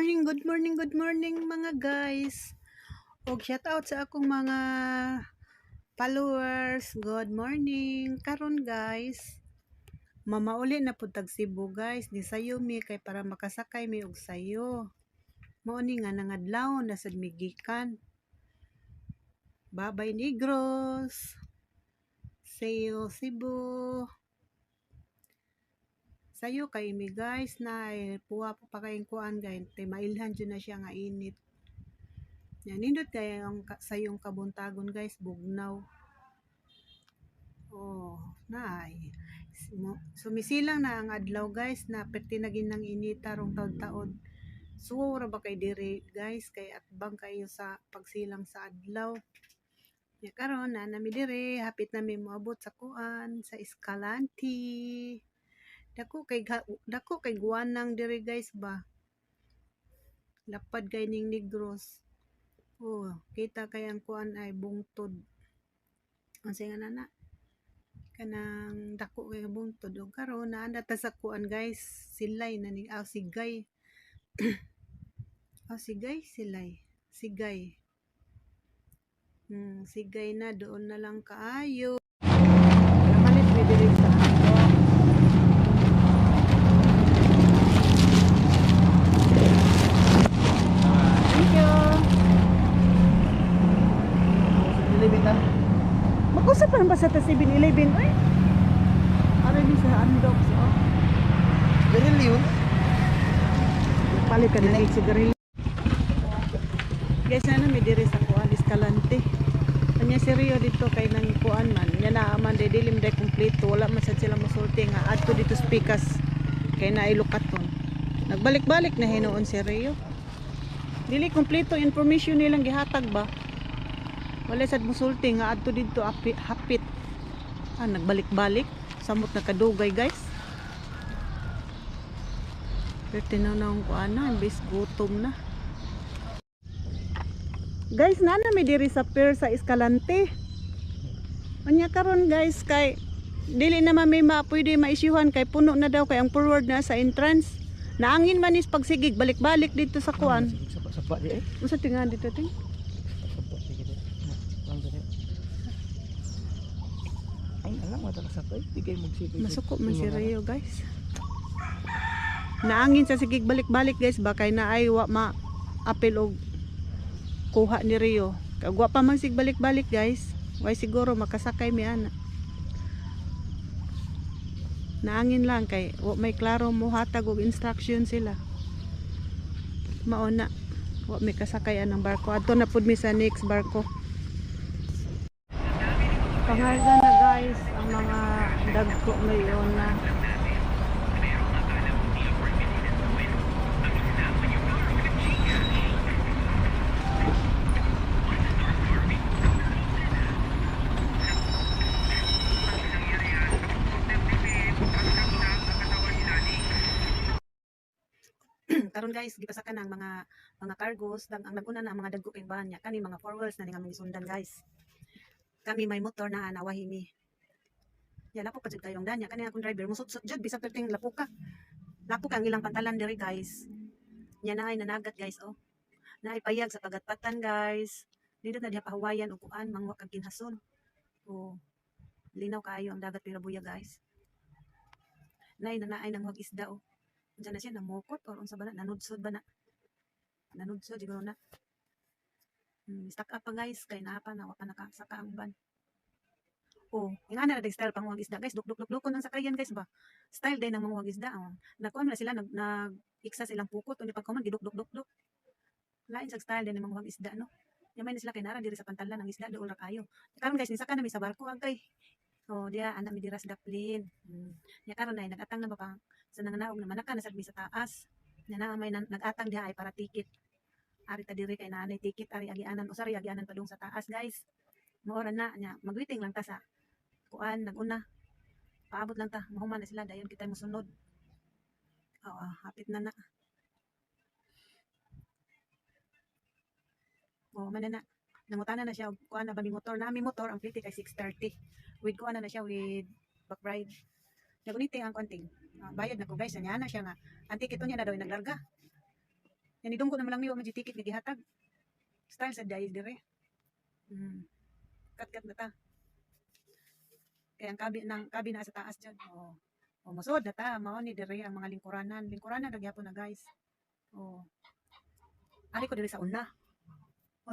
Good morning mga guys. Og shout out sa akong mga followers. Good morning. Karon guys, mamauli na pud tag Cebu guys. Ni sayo mi kay para makasakay mi og sayo. Mao ni nga nangadlaw na sad migikan. Babay Negros. Sayo Cebu. Sayo kay mi guys na puwa pa kayong kuan guys. Tay mailhan jud na siya nga init. Yan, nindot kaya ang sayong kabuntagon guys, bugnaw. Oh, nay. Sumisilang na ang adlaw guys, na perti na ginang inita rong taon-taon. Suwara ba kay dire guys, kay atbang kayo sa pagsilang sa adlaw. Ya karon na nami dire, hapit nami moabot sa kuan, sa Escalante. Dako kay guwanang dire guys ba. Lapad kay ning Negros. Oh, kita kay ang kuan ay bungtod. Ang singa na kanang dako kay bungtod og karon naanda ta sa kuan guys, silay na ni sigay. Sigay. Sigay na doon na lang kaayo. Namalit mi diri sa mag-usap pa ba sa 7-Eleven? Ay, ano din sa Andox, oh. Berilyo. Palit ka na ng sigarilyo. Guys, na may diri sa kuan, Escalante. Kanya si Rio dito kay nang kuan man. Nya na man day dilim day kompleto. Wala man sad sila mosulti nga adto dito speakers kay naay lukaton. Nagbalik-balik na hinuon si Rio. Dili kompleto information nilang gihatag ba? Wala sad mosulti nga adto dito hapit. Nagbalik-balik. Samot na kadugay guys. Pero tinaw ko imbis gutom na. Guys, nana may diri sa pier sa Escalante. Anya karon guys kay dili na may pwede maisyuhan kay puno na daw kay ang forward na sa entrance. Naangin man is pagsigig balik-balik dito sa kuan. Sapa di eh. Unsa tingan dito ting? Ay, alam mo talaga sapay. Bigay mo sige. Masuko man si Rio guys. Naangin sa sigig balik-balik guys ba kay naay wa ma apel og kuha ni Rio. Kagwa pa man sig balik-balik guys. Way siguro makasakay mi ana. Naangin lang kay wa may klaro mo hatag og instruction sila. Mao na wa may kasakayan ng barko. Adto na pud mi sa next barko. Pangarga na guys ang mga dagko ngayon na karon guys gipasakan ang mga cargos ang naguna na ang mga dagko kay bahan niya kani mga forwards na nga sundan guys. Kami may motor na nawahi mi. Ya lapo pa jud kayo ang danya kani akong driver musot-sot jud bisag perting lapok ang ilang pantalan diri guys. Nya naay nanagat guys oh. Naay payag sa pagatpatan guys. Dito na diha pahawayan og kuan mangwa kag kinhason. Oh. Linaw kaayo ang dagat Pirabuya guys. Naay nang wag isda oh. Unsa na siya namukot or unsa ba na nanudsod ba na? Nanudsod siguro na. Stack up pa guys kay naa pa na wa pa nakasaka ang ban. Oh, ingana na dag style pang isda guys. Duk nang sakayan guys ba. Style day ng mga isda oh. Nakuan na sila nag iksa silang pukot unya pagkuman giduk. Lain sa style din ng mga isda no. Yamay na sila kay nara diri sa pantalan ng isda dool ra kayo. Karon guys nisaka na mi sa barko agkay. Oh, dia ana mi dira sa daplin. Ya karon ay nagatang na ba pa sa nanganaog na manaka na sa taas. Nya na may nagatang diha ay para ticket. Ari ta diri kay nanay ticket ari agianan usari agianan padung sa taas guys. Moora na nya magwiting lang ta sa kuan naguna. Paabot lang ta mahuman na sila dayon kita mosunod. Oo, hapit na na. Oh, man na. Nangutana na siya kuan na ba mi motor na motor ang plite kay 6:30. With kuan na siya with back ride. Naguniting ang konting. Bayad na ko guys nya na siya nga. Ang ticket niya na daw naglarga. Yan idunggo na lang niyo ang ticket nga gihatag. Style sa dai dire. Kat na ta. Kaya ang kabi na sa taas dyan. O masod na ta. Mao ni dire ang mga lingkuranan. Lingkuranan ra gyapon na guys. Ari ko dire sa una. O